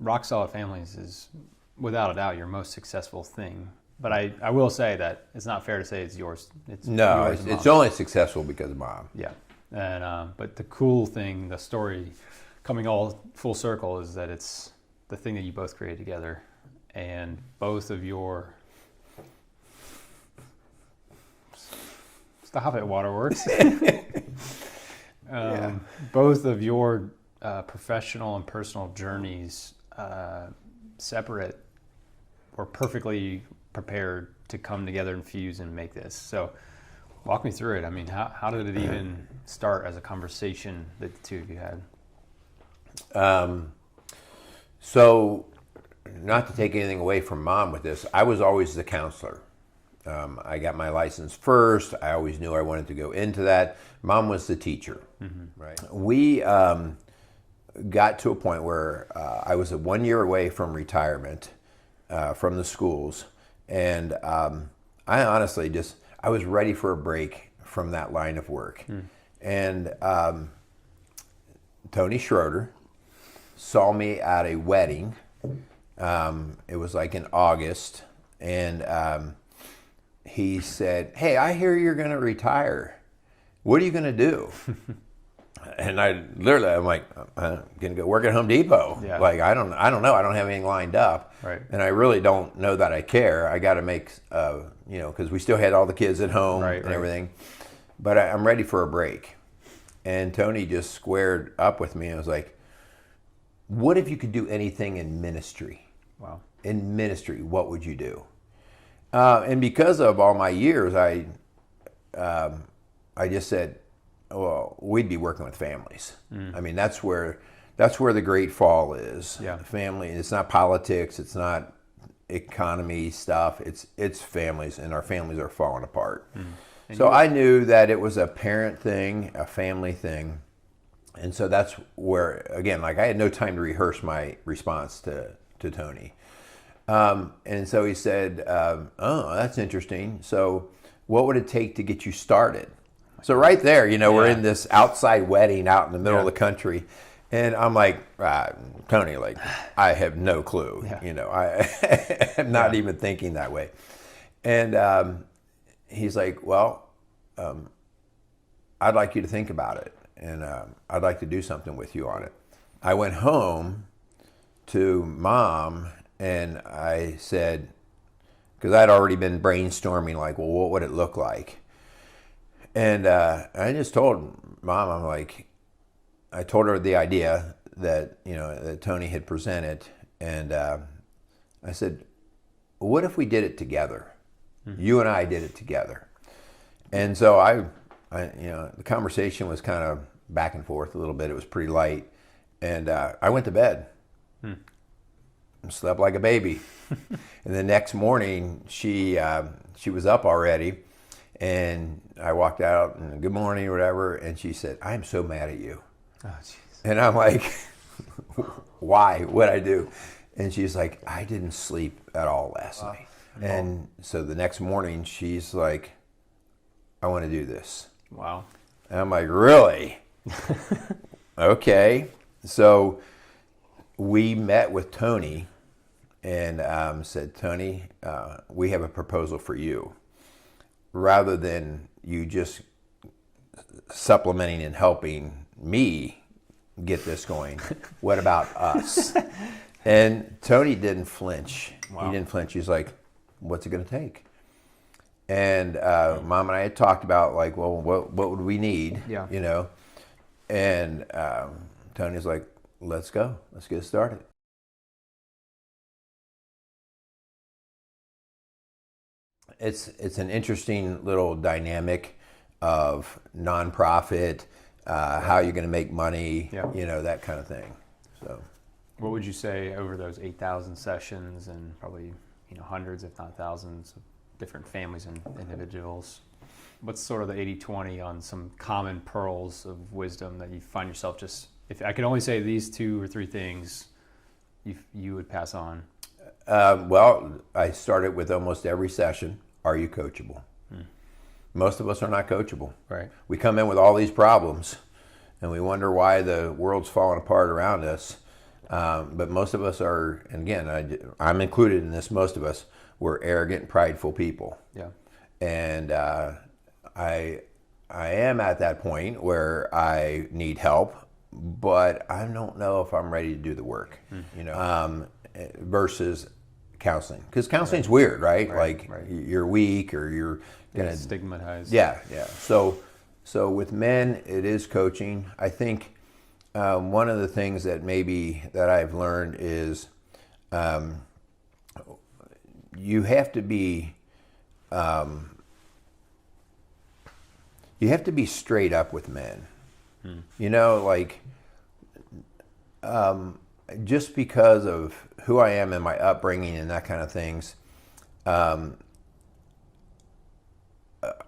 rock solid families is without a doubt your most successful thing. But I will say that it's not fair to say it's yours. It's No, yours and it's Mom's. only successful because of Mom. Yeah. And but the cool thing, the story coming all full circle, is that it's the thing that you both created together, and both of your stop it, Waterworks. Both of your professional and personal journeys separate were perfectly prepared to come together and fuse and make this. So walk me through it. I mean, how did it even start as a conversation that the two of you had? So, not to take anything away from Mom with this, I was always the counselor. I got my license first. I always knew I wanted to go into that. Mom was the teacher. Right. We got to a point where I was 1 year away from retirement from the schools, and I honestly I was ready for a break from that line of work. And Tony Schroeder saw me at a wedding. It was like in August, and he said, "Hey, I hear you're going to retire. What are you going to do?" And I'm like, I'm going to go work at Home Depot. Yeah. Like, I don't know. I don't have anything lined up. Right. And I really don't know that I care. I got to make, because we still had all the kids at home and everything. But I'm ready for a break. And Tony just squared up with me and was like, what if you could do anything in ministry? Wow. In ministry, what would you do? And because of all my years, I just said, well, we'd be working with families. I mean, that's where the great fall is. Yeah. Family. It's not politics. It's not economy stuff. It's families, and our families are falling apart. So I knew that it was a parent thing, a family thing. And so that's where, again, like I had no time to rehearse my response to Tony. And so he said, oh, that's interesting. So what would it take to get you started? So right there, we're in this outside wedding out in the middle of the country. And I'm like, Tony, like, I have no clue. I am not even thinking that way. And he's like, well, I'd like you to think about it. And I'd like to do something with you on it. I went home to Mom and I said, because I'd already been brainstorming, like, well, what would it look like? And I just told Mom, I told her the idea that, that Tony had presented. And I said, what if we did it together? You and I did it together. And so I the conversation was kind of back and forth a little bit. It was pretty light. And I went to bed. Slept like a baby. And the next morning, she was up already. And I walked out and good morning or whatever. And she said, I'm so mad at you. Oh, jeez. And I'm like, why? What'd I do? And she's like, I didn't sleep at all last night. And so the next morning, she's like, I want to do this. Wow. And I'm like, really? Okay. So we met with Tony and said, Tony, we have a proposal for you. Rather than you just supplementing and helping me get this going, what about us? And Tony didn't flinch. Wow. He didn't flinch. He's like, what's it going to take? And Mom and I had talked about, like, well, what would we need? Yeah. And Tony's like, let's go. Let's get started. It's an interesting little dynamic of nonprofit, how you're going to make money, that kind of thing. So, what would you say over those 8,000 sessions and probably hundreds, if not thousands, of different families and individuals? What's sort of the 80-20 on some common pearls of wisdom that you find yourself just, if I could only say these 2 or 3 things, you would pass on? Well, I started with almost every session. Are you coachable? Most of us are not coachable. Right. We come in with all these problems and we wonder why the world's falling apart around us. But most of us are, and again, I'm included in this. Most of us were arrogant, prideful people. Yeah. And I am at that point where I need help, but I don't know if I'm ready to do the work. Versus counseling, because counseling's weird, right? Like you're weak or you're gonna stigmatized. Yeah. So with men, it is coaching. I think one of the things that I've learned is you have to be straight up with men. Like just because of who I am and my upbringing and that kind of things.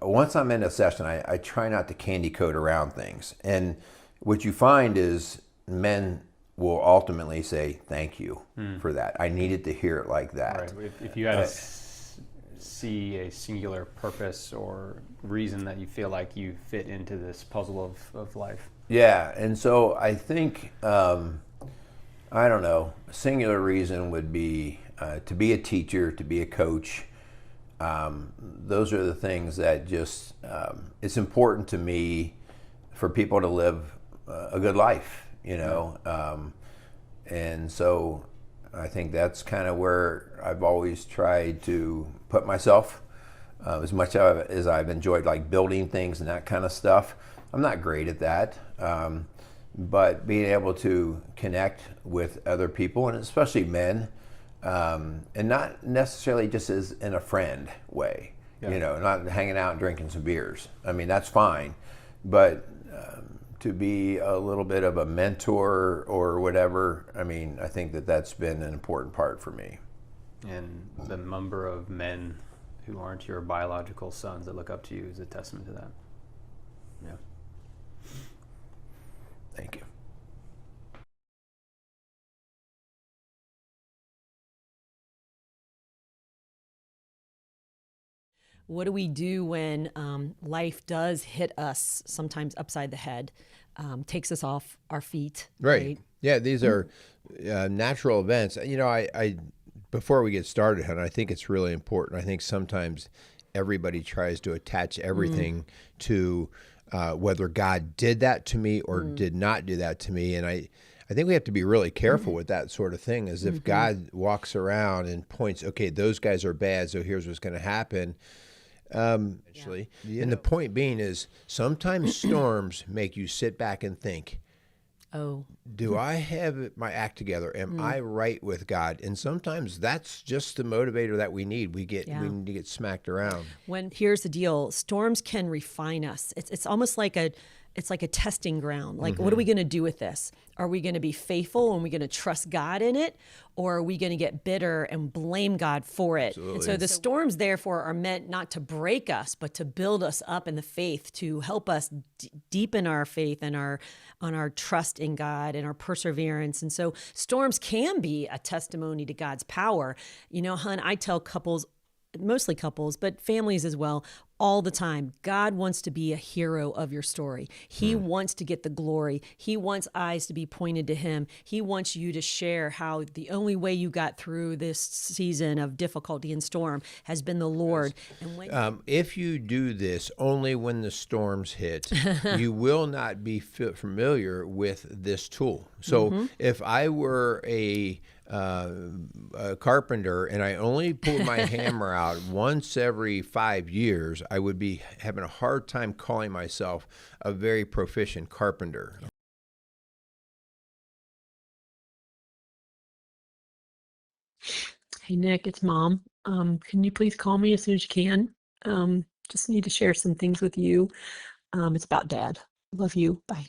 Once I'm in a session, I try not to candy coat around things. And what you find is men will ultimately say, thank you for that. I needed to hear it like that. Right. If you had to see a singular purpose or reason that you feel like you fit into this puzzle of life. Yeah. And so I think, I don't know, a singular reason would be to be a teacher, to be a coach. Those are the things that just, it's important to me for people to live a good life, and so I think that's kind of where I've always tried to put myself. As much as I've enjoyed like building things and that kind of stuff, I'm not great at that. But being able to connect with other people, and especially men, and not necessarily just as in a friend way, not hanging out and drinking some beers. I mean, that's fine, but to be a little bit of a mentor or whatever, I mean, I think that's been an important part for me. And the number of men who aren't your biological sons that look up to you is a testament to that. Yeah. Thank you. What do we do when life does hit us sometimes upside the head, takes us off our feet? Right. Yeah, these are natural events. I before we get started, Hannah, I think it's really important. I think sometimes everybody tries to attach everything to whether God did that to me or did not do that to me. And I think we have to be really careful with that sort of thing, as if God walks around and points, okay, those guys are bad, so here's what's going to happen. Actually, and the point being is sometimes storms make you sit back and think, do I have my act together? Am I right with God? And sometimes that's just the motivator that we need. We need to get smacked around. Here's the deal: storms can refine us. It's almost like a testing ground. Like, what are we going to do with this? Are we going to be faithful and are we going to trust God in it? Or are we going to get bitter and blame God for it? Absolutely. And so the storms, therefore, are meant not to break us, but to build us up in the faith, to help us deepen our faith and on our trust in God and our perseverance. And so storms can be a testimony to God's power. Hun, I tell couples, mostly couples, but families as well, all the time, God wants to be a hero of your story. He wants to get the glory. He wants eyes to be pointed to him. He wants you to share how the only way you got through this season of difficulty and storm has been the Lord. And if you do this only when the storms hit, you will not be familiar with this tool. So if I were a carpenter and I only pulled my hammer out once every 5 years, I would be having a hard time calling myself a very proficient carpenter. Hey, Nick, it's Mom. Can you please call me as soon as you can? Just need to share some things with you. It's about Dad. Love you. Bye.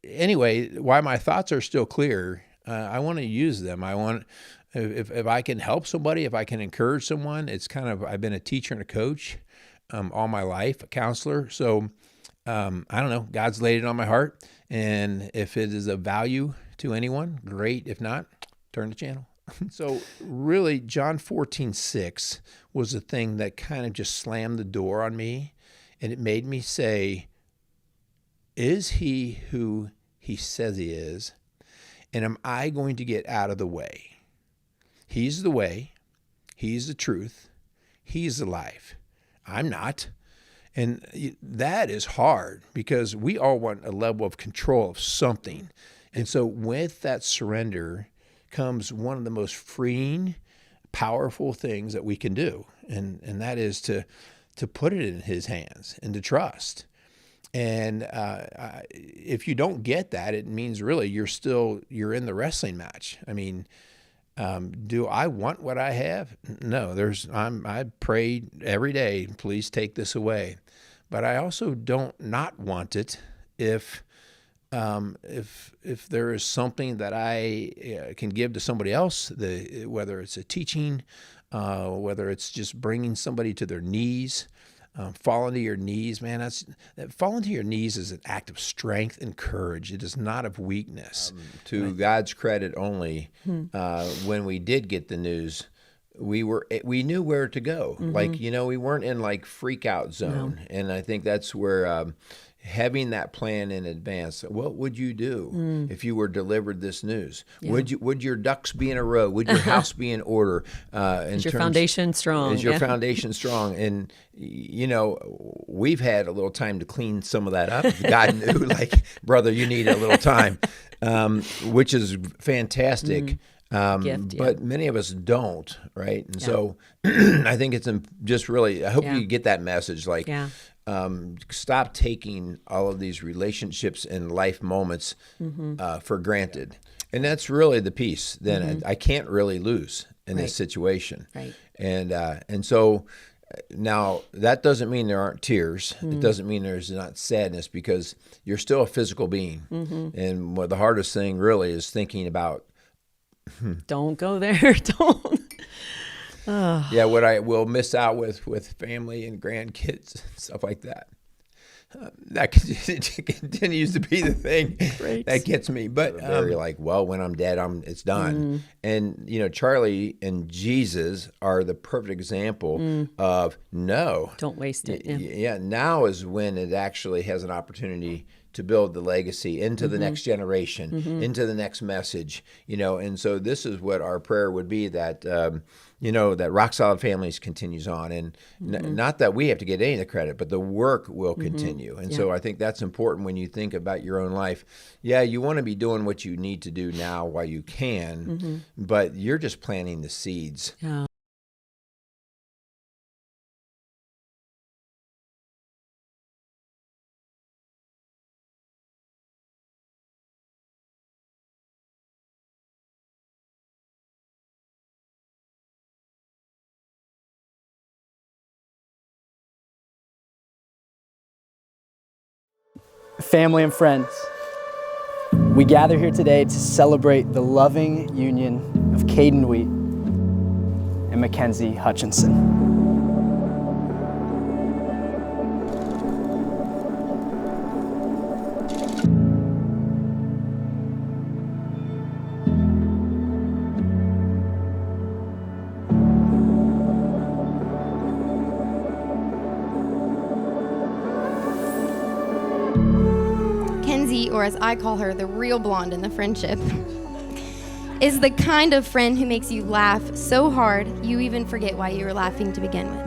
anyway, why my thoughts are still clear, I want to use them. I want, if I can help somebody, if I can encourage someone, it's kind of, I've been a teacher and a coach all my life, a counselor. So I don't know, God's laid it on my heart. And if it is of value to anyone, great. If not, turn the channel. So really, John 14:6 was the thing that kind of just slammed the door on me. And it made me say, is he who he says he is? And am I going to get out of the way? He's the way. He's the truth. He's the life. I'm not. And that is hard because we all want a level of control of something. And so with that surrender comes one of the most freeing, powerful things that we can do. And that is to put it in his hands and to trust. And if you don't get that, it means really you're in the wrestling match. I mean, do I want what I have? No, I pray every day, please take this away. But I also don't not want it if there is something that I can give to somebody else, whether it's a teaching, whether it's just bringing somebody to their knees, falling to your knees, man. Falling to your knees is an act of strength and courage. It is not of weakness. To God's credit only, when we did get the news, we knew where to go. Mm-hmm. Like, we weren't in like freak out zone. No. And I think that's where having that plan in advance. What would you do if you were delivered this news? Yeah. Would your ducks be in a row? Would your house be in order? Is your foundation strong? Is your foundation strong? And we've had a little time to clean some of that up. God knew, like, brother, you need a little time, which is fantastic. Gift, but many of us don't, right? And so I think it's just really, I hope you get that message, like, stop taking all of these relationships and life moments for granted. And that's really the piece. Then I can't really lose in this situation. Right. And so now that doesn't mean there aren't tears. It doesn't mean there's not sadness, because you're still a physical being. And the hardest thing really is thinking about, don't go there. Don't. Yeah, what I will miss out with family and grandkids and stuff like that. That continues to be the thing that gets me. But very like, well, when I'm dead, it's done. And Charlie and Jesus are the perfect example of no. Don't waste it. Yeah, now is when it actually has an opportunity to build the legacy into the next generation, into the next message, and so this is what our prayer would be, that, that Rock Solid Families continues on, and not that we have to get any of the credit, but the work will continue. And so I think that's important when you think about your own life. Yeah, you want to be doing what you need to do now while you can, but you're just planting the seeds. Yeah. Family and friends, we gather here today to celebrate the loving union of Caden Wheat and Mackenzie Hutchinson. Or as I call her, the real blonde in the friendship, is the kind of friend who makes you laugh so hard you even forget why you were laughing to begin with.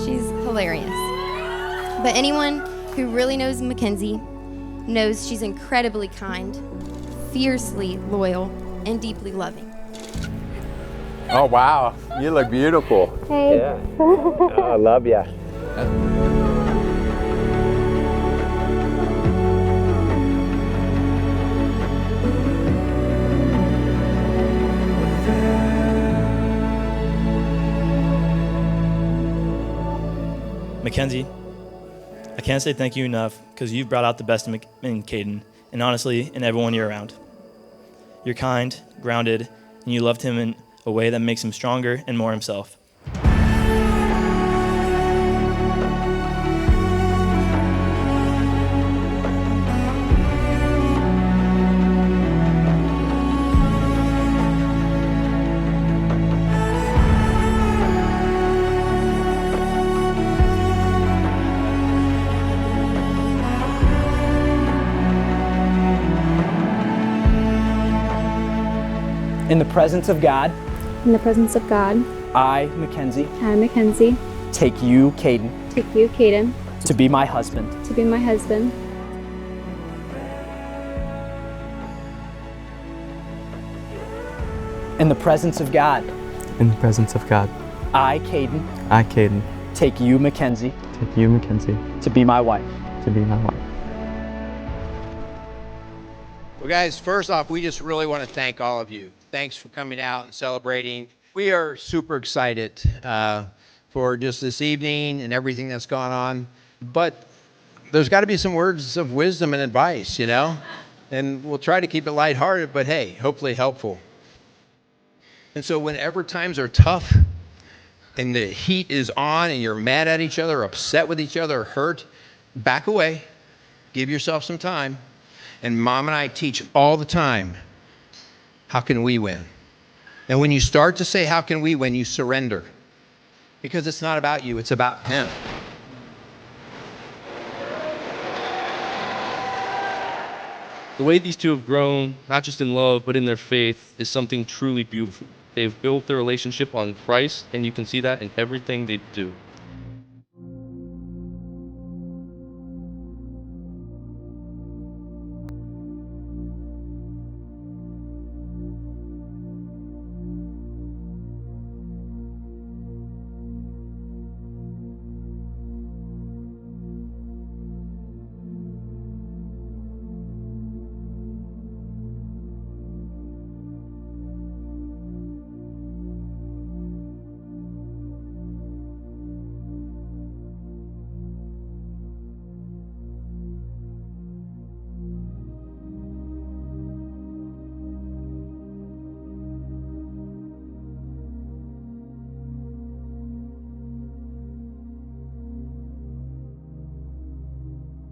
She's hilarious. But anyone who really knows Mackenzie knows she's incredibly kind, fiercely loyal, and deeply loving. Oh, wow. You look beautiful. Hey. Yeah. Oh, I love you. Mackenzie, I can't say thank you enough because you've brought out the best in Caden, and honestly, in everyone you're around. You're kind, grounded, and you loved him in a way that makes him stronger and more himself. In the presence of God, In the presence of God, I, Mackenzie, I, Mackenzie, take you, Caden, take you, Caden, to be my husband. to be my husband. In the presence of God, In the presence of God, I, Caden, I, Caden, take you, Mackenzie, take you, Mackenzie, to be my wife. to be my wife. Well, guys, first off, we just really want to thank all of you. Thanks for coming out and celebrating. We are super excited for just this evening and everything that's gone on. But there's got to be some words of wisdom and advice, you know? And we'll try to keep it lighthearted, but hey, hopefully helpful. And so whenever times are tough and the heat is on and you're mad at each other, upset with each other, hurt, back away, give yourself some time. And Mom and I teach all the time, how can we win? And when you start to say, how can we win, you surrender. Because it's not about you, it's about him. The way these two have grown, not just in love, but in their faith, is something truly beautiful. They've built their relationship on Christ, and you can see that in everything they do.